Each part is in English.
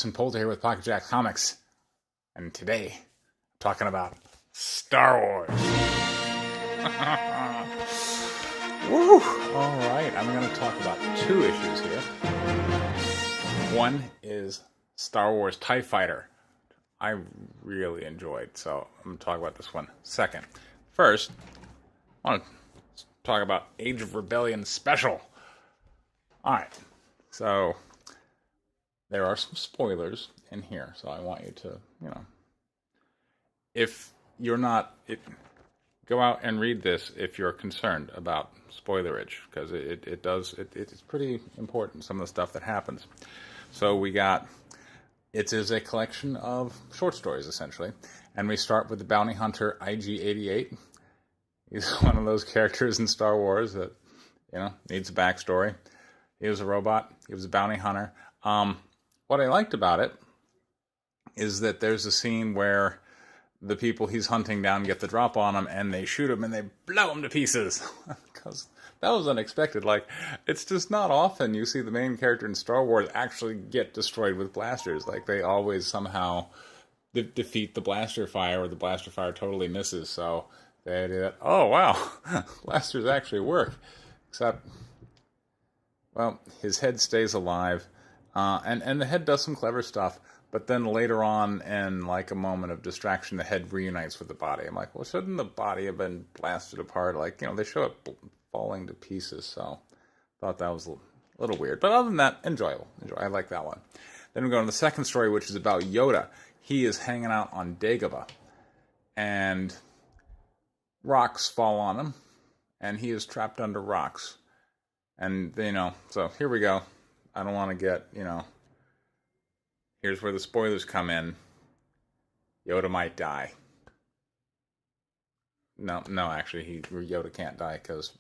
And Polter here with Pocket Jack Comics, and today I'm talking about Star Wars. Woo! All right, I'm going to talk about two issues here. One is Star Wars TIE Fighter. I really enjoyed, so I'm going to talk about this one second. First, I want to talk about Age of Rebellion Special. All right, so there are some spoilers in here, so I want you to, if you're not, go out and read this if you're concerned about spoilerage, because it's pretty important, some of the stuff that happens. So it is a collection of short stories, essentially, and we start with the bounty hunter IG-88. He's one of those characters in Star Wars that, needs a backstory. He was a robot. He was a bounty hunter. What I liked about it is that there's a scene where the people he's hunting down get the drop on him, and they shoot him, and they blow him to pieces. Because that was unexpected. Like, it's just not often you see the main character in Star Wars actually get destroyed with blasters. Like, they always somehow defeat the blaster fire, or the blaster fire totally misses. So they do that. Oh, wow. Blasters actually work. Except, well, his head stays alive. And the head does some clever stuff, but then later on, in like a moment of distraction, the head reunites with the body. I'm like, well, shouldn't the body have been blasted apart? Like, they show it falling to pieces, so thought that was a little weird. But other than that, enjoyable. I like that one. Then we go to the second story, which is about Yoda. He is hanging out on Dagobah, and rocks fall on him, and he is trapped under rocks. And, so here we go. I don't want to get, here's where the spoilers come in. Yoda might die. No, actually, Yoda can't die because,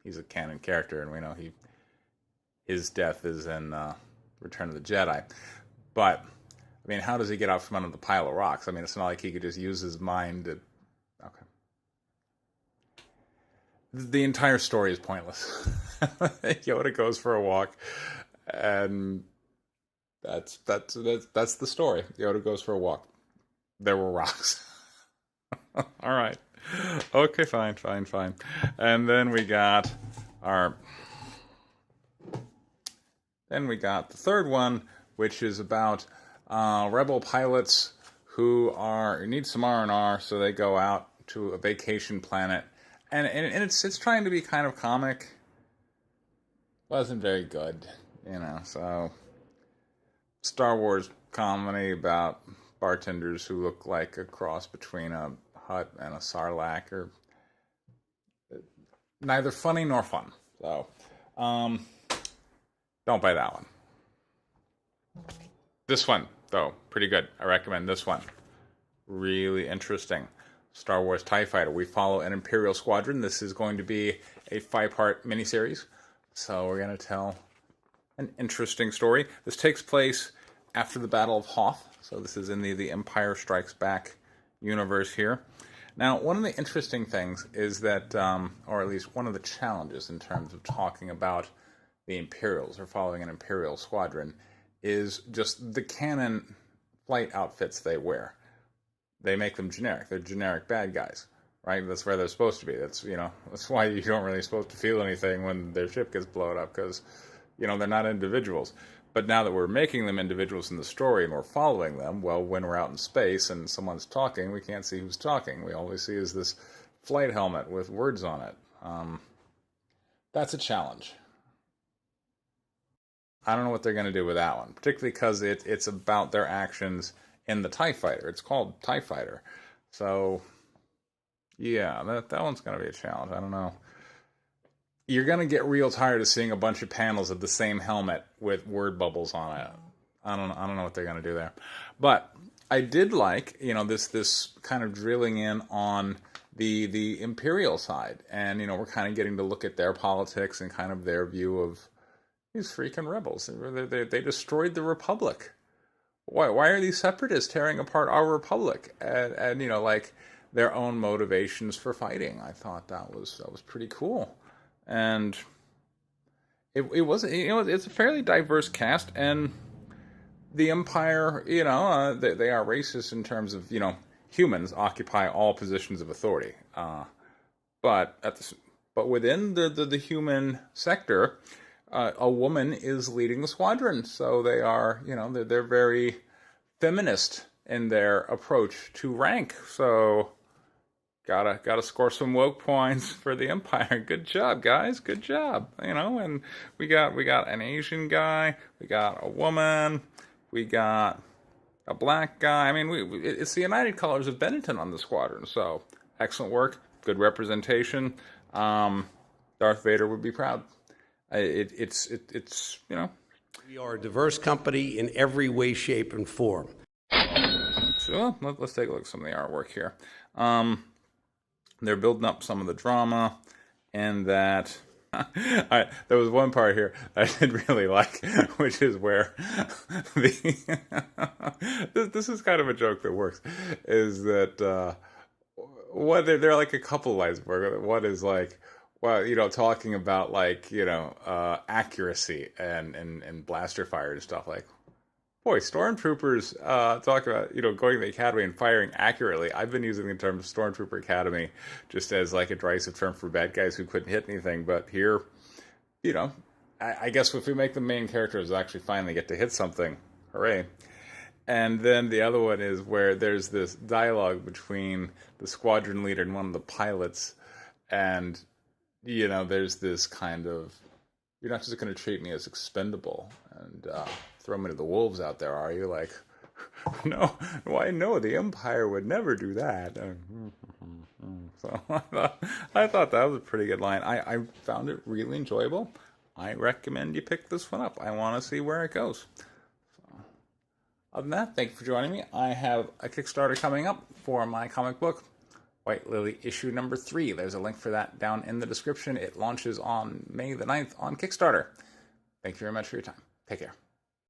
he's a canon character, and we know his death is in Return of the Jedi. But, how does he get out from under the pile of rocks? It's not like he could just use his mind to... Okay. The entire story is pointless. Yoda goes for a walk, and that's the story. Yoda goes for a walk. There were rocks. All right. Okay, fine. And then we got the third one, which is about rebel pilots who need some R&R, so they go out to a vacation planet. And it's trying to be kind of comic. Wasn't very good, so Star Wars comedy about bartenders who look like a cross between a Hutt and a Sarlacc, or neither funny nor fun. So, don't buy that one. This one, though, pretty good. I recommend this one. Really interesting. Star Wars TIE Fighter. We follow an Imperial squadron. This is going to be a 5-part miniseries. So we're going to tell an interesting story. This takes place after the Battle of Hoth. So this is in the Empire Strikes Back universe here. Now, one of the interesting things is that, or at least one of the challenges in terms of talking about the Imperials or following an Imperial squadron, is just the canon flight outfits they wear. They make them generic. They're generic bad guys, right? That's where they're supposed to be. That's why you don't really supposed to feel anything when their ship gets blown up, because, they're not individuals. But now that we're making them individuals in the story and we're following them, well, when we're out in space and someone's talking, we can't see who's talking. We always see is this flight helmet with words on it. That's a challenge. I don't know what they're going to do with that one, particularly because it's about their actions in the TIE Fighter. It's called TIE Fighter. So, yeah, that one's going to be a challenge. I don't know. You're going to get real tired of seeing a bunch of panels of the same helmet with word bubbles on it. I don't know what they're going to do there. But I did like, this kind of drilling in on the Imperial side. And, we're kind of getting to look at their politics and kind of their view of these freaking rebels. They destroyed the Republic. Why are these separatists tearing apart our republic? And their own motivations for fighting. I thought that was pretty cool. And it was, it's a fairly diverse cast, and the Empire, they are racist in terms of, humans occupy all positions of authority. But but within the human sector, a woman is leading the squadron. So they are, they're very feminist in their approach to rank. So gotta score some woke points for the Empire. Good job, guys. Good job. And we got an Asian guy, we got a woman, we got a black guy. I mean, it's the United Colors of Benetton on the squadron. So excellent work, good representation. Darth Vader would be proud. It's We are a diverse company in every way, shape, and form. So let's take a look at some of the artwork here. They're building up some of the drama, and that there was one part here I did really like, which is where this is kind of a joke that works. Is that what they're like a couple lines where one is like, well, talking about like accuracy and blaster fire and stuff like. Boy, stormtroopers talk about, going to the academy and firing accurately. I've been using the term Stormtrooper Academy just as like a derisive term for bad guys who couldn't hit anything. But here, I guess if we make the main characters actually finally get to hit something, hooray. And then the other one is where there's this dialogue between the squadron leader and one of the pilots. And, there's this kind of, you're not just going to treat me as expendable and throw me to the wolves out there, are you? Like, no, why no, the Empire would never do that. So I thought that was a pretty good line. I found it really enjoyable. I recommend you pick this one up. I want to see where it goes. So, other than that, thank you for joining me. I have a Kickstarter coming up for my comic book, White Lily issue number 3. There's a link for that down in the description. It launches on May the 9th on Kickstarter. Thank you very much for your time. Take care.